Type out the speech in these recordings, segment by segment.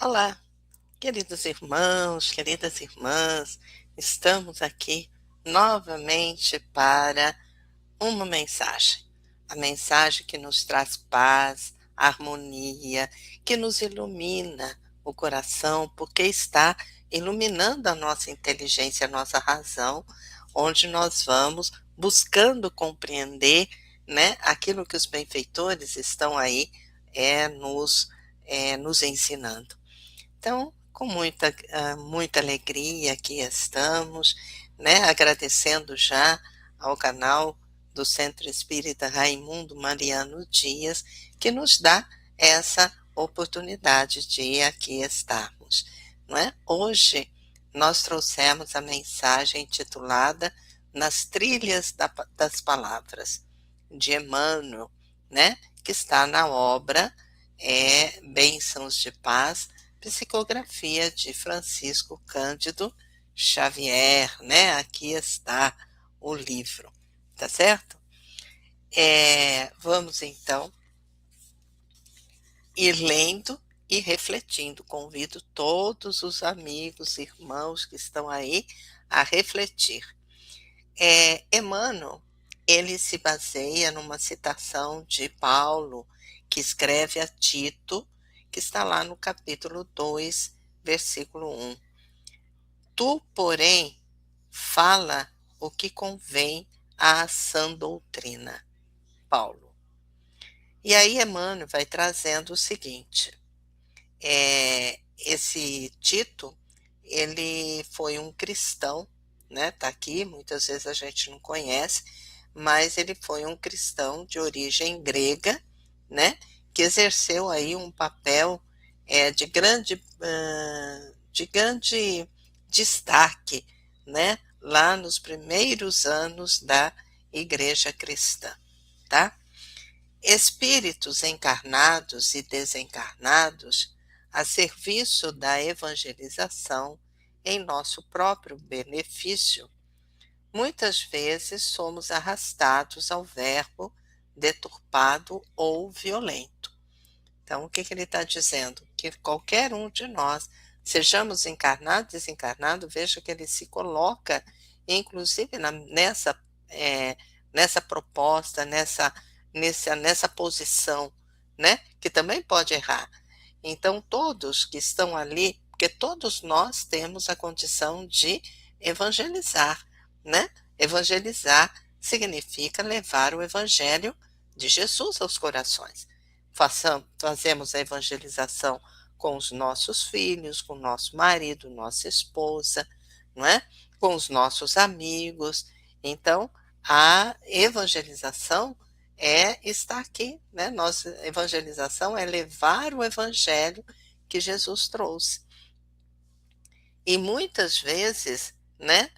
Olá, queridos irmãos, queridas irmãs, estamos aqui novamente para uma mensagem. A mensagem que nos traz paz, harmonia, que nos ilumina o coração, porque está iluminando a nossa inteligência, a nossa razão, onde nós vamos buscando compreender, né, aquilo que os benfeitores estão aí nos ensinando. Então, com muita alegria aqui estamos, né, agradecendo já ao canal do Centro Espírita Raimundo Mariano Dias, que nos dá essa oportunidade de aqui estarmos, não é? Hoje nós trouxemos a mensagem intitulada Nas Trilhas das Palavras, de Emmanuel, né, que está na obra Bênçãos de Paz, psicografia de Francisco Cândido Xavier, né? Aqui está o livro, tá certo? Vamos então ir lendo e refletindo. Convido todos os amigos, irmãos que estão aí a refletir. Emmanuel, ele se baseia numa citação de Paulo, que escreve a Tito, que está lá no capítulo 2, versículo 1. Tu, porém, fala o que convém à sã doutrina. Paulo. E aí Emmanuel vai trazendo o seguinte, esse Tito, ele foi um cristão, né? Tá aqui, muitas vezes a gente não conhece, mas ele foi um cristão de origem grega, né? Que exerceu aí um papel de grande destaque, né? Lá nos primeiros anos da Igreja Cristã, tá? Espíritos encarnados e desencarnados a serviço da evangelização em nosso próprio benefício, muitas vezes somos arrastados ao verbo deturpado ou violento. Então, o que ele está dizendo? Que qualquer um de nós, sejamos encarnados, desencarnados, veja que ele se coloca, inclusive nessa proposta, nessa posição, né? Que também pode errar. Então, todos que estão ali, porque todos nós temos a condição de evangelizar, né? Evangelizar significa levar o evangelho de Jesus aos corações. Fazemos a evangelização com os nossos filhos, com o nosso marido, nossa esposa, não é? Com os nossos amigos. Então, a evangelização estar aqui, né? Nossa evangelização é levar o evangelho que Jesus trouxe. E muitas vezes, né,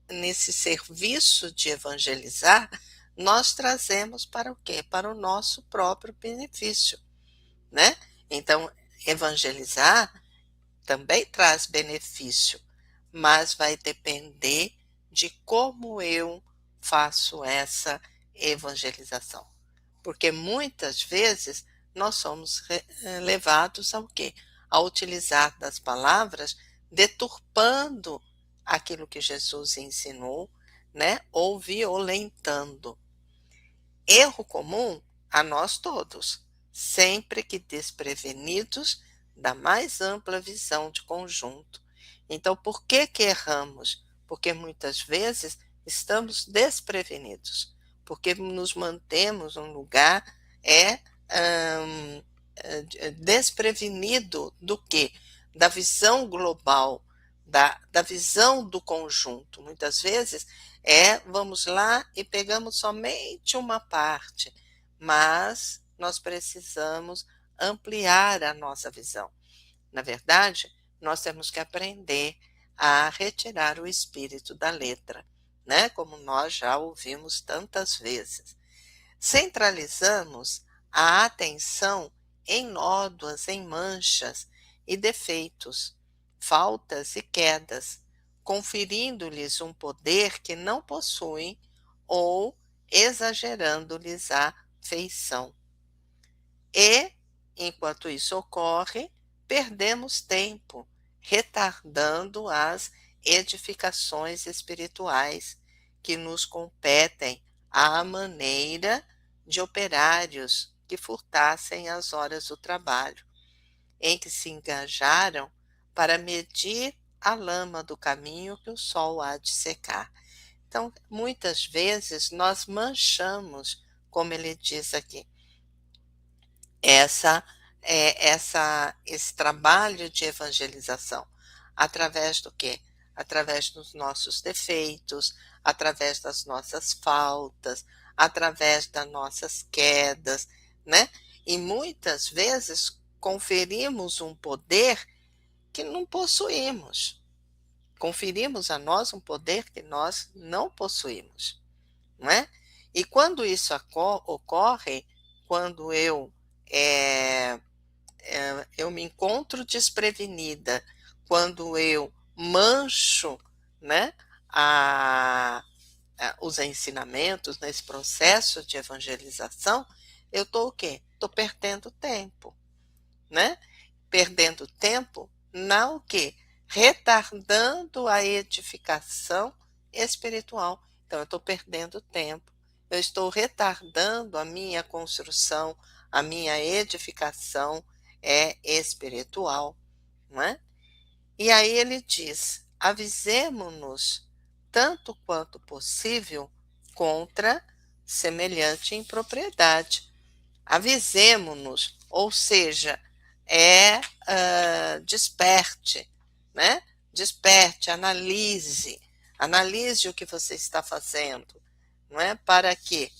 nesse serviço de evangelizar, nós trazemos para o quê? Para o nosso próprio benefício, né? Então, evangelizar também traz benefício, mas vai depender de como eu faço essa evangelização. Porque muitas vezes nós somos levados ao quê? A utilizar das palavras deturpando aquilo que Jesus ensinou, né? Ou violentando. Erro comum a nós todos, sempre que desprevenidos da mais ampla visão de conjunto. Então, por que erramos? Porque muitas vezes estamos desprevenidos, porque nos mantemos num lugar desprevenido do quê? Da visão global, da visão do conjunto. Muitas vezes vamos lá e pegamos somente uma parte, mas nós precisamos ampliar a nossa visão. Na verdade, nós temos que aprender a retirar o espírito da letra, né? Como nós já ouvimos tantas vezes. Centralizamos a atenção em nódoas, em manchas e defeitos, faltas e quedas, conferindo-lhes um poder que não possuem ou exagerando-lhes a feição. E enquanto isso ocorre, perdemos tempo, retardando as edificações espirituais que nos competem à maneira de operários que furtassem as horas do trabalho, em que se engajaram para medir a lama do caminho que o sol há de secar. Então, muitas vezes nós manchamos, como ele diz aqui, essa, esse trabalho de evangelização. Através do quê? Através dos nossos defeitos, através das nossas faltas, através das nossas quedas, né? E muitas vezes conferimos um poder que não possuímos. Conferimos a nós um poder que nós não possuímos, não é? E quando isso ocorre, quando eu me encontro desprevenida, quando eu mancho, né, os ensinamentos nesse processo de evangelização, eu estou o quê? Estou perdendo tempo, né? Perdendo tempo na o quê? Retardando a edificação espiritual. Então, eu estou perdendo tempo, eu estou retardando a minha construção, a minha edificação espiritual, não é? E aí ele diz: avisemo-nos tanto quanto possível contra semelhante impropriedade. Avisemo-nos, ou seja, desperte, né? Desperte, analise o que você está fazendo, não é? Para que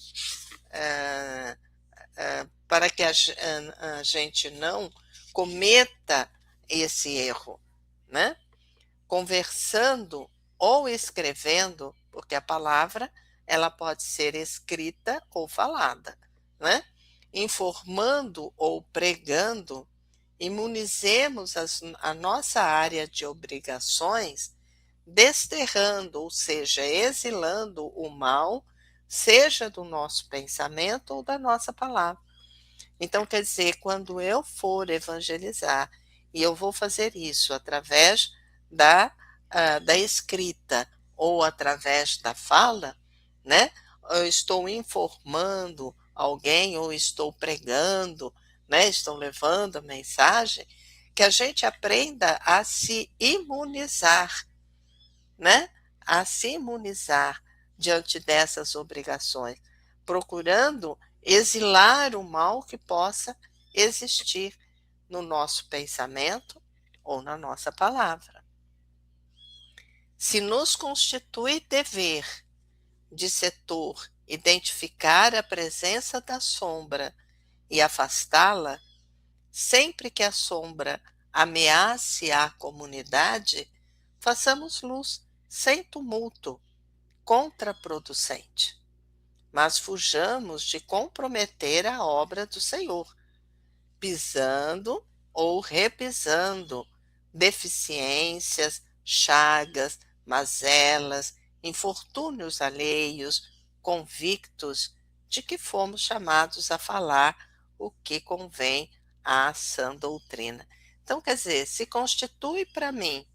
a gente não cometa esse erro, né? Conversando ou escrevendo, porque a palavra ela pode ser escrita ou falada, né? Informando ou pregando, imunizemos a nossa área de obrigações, desterrando, ou seja, exilando o mal, seja do nosso pensamento ou da nossa palavra. Então, quer dizer, quando eu for evangelizar, e eu vou fazer isso através da escrita ou através da fala, né? Eu estou informando alguém ou estou pregando, né? Estou levando a mensagem, que a gente aprenda a se imunizar, né? A se imunizar diante dessas obrigações, procurando exilar o mal que possa existir no nosso pensamento ou na nossa palavra. Se nos constitui dever de setor identificar a presença da sombra e afastá-la, sempre que a sombra ameace a comunidade, façamos luz sem tumulto, contraproducente. Mas fujamos de comprometer a obra do Senhor, pisando ou repisando deficiências, chagas, mazelas, infortúnios alheios, convictos de que fomos chamados a falar o que convém à sã doutrina. Então, quer dizer, se constitui para mim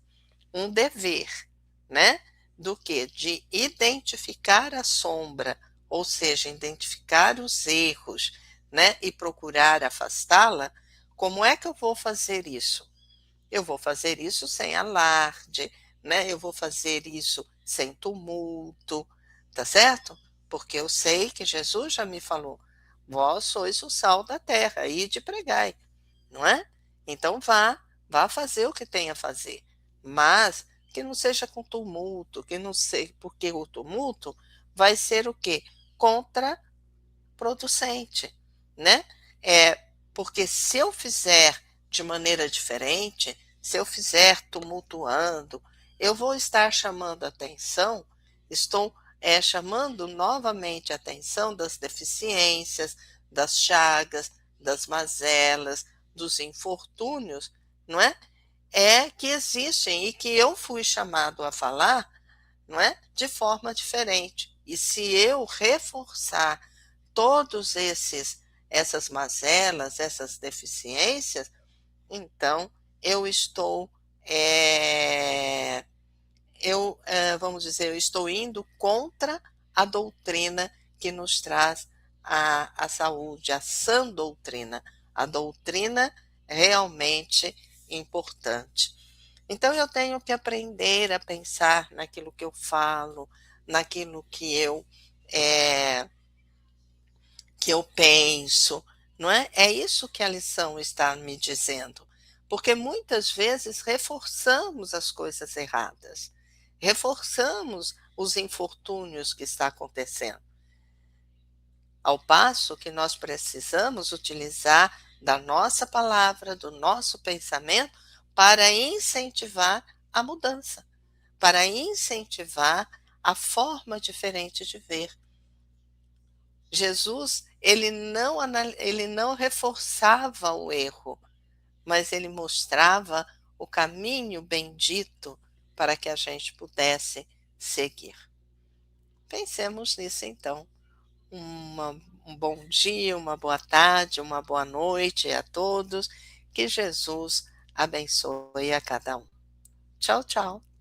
um dever, né, do que? De identificar a sombra, ou seja, identificar os erros, né, e procurar afastá-la. Como é que eu vou fazer isso? Eu vou fazer isso sem alarde, né? Eu vou fazer isso sem tumulto, tá certo? Porque eu sei que Jesus já me falou: vós sois o sal da terra, ide e pregai, não é? Então vá fazer o que tem a fazer, mas que não seja com tumulto, que não seja, porque o tumulto vai ser o quê? Contraproducente, né? Porque se eu fizer de maneira diferente, se eu fizer tumultuando, eu vou estar chamando a atenção, estou chamando novamente a atenção das deficiências, das chagas, das mazelas, dos infortúnios, não é? Que existem e que eu fui chamado a falar, não é? De forma diferente. E se eu reforçar todos esses essas mazelas, essas deficiências, então eu estou, eh, vamos dizer, eu estou indo contra a doutrina que nos traz a saúde, a sã doutrina, a doutrina realmente importante. Então eu tenho que aprender a pensar naquilo que eu falo, naquilo eh, que eu penso, não é? É isso que a lição está me dizendo, porque muitas vezes reforçamos as coisas erradas, reforçamos os infortúnios que está acontecendo, ao passo que nós precisamos utilizar da nossa palavra, do nosso pensamento, para incentivar a mudança, para incentivar a forma diferente de ver. Jesus, ele não reforçava o erro, mas ele mostrava o caminho bendito para que a gente pudesse seguir. Pensemos nisso então. Um bom dia, uma boa tarde, uma boa noite a todos. Que Jesus abençoe a cada um. Tchau, tchau.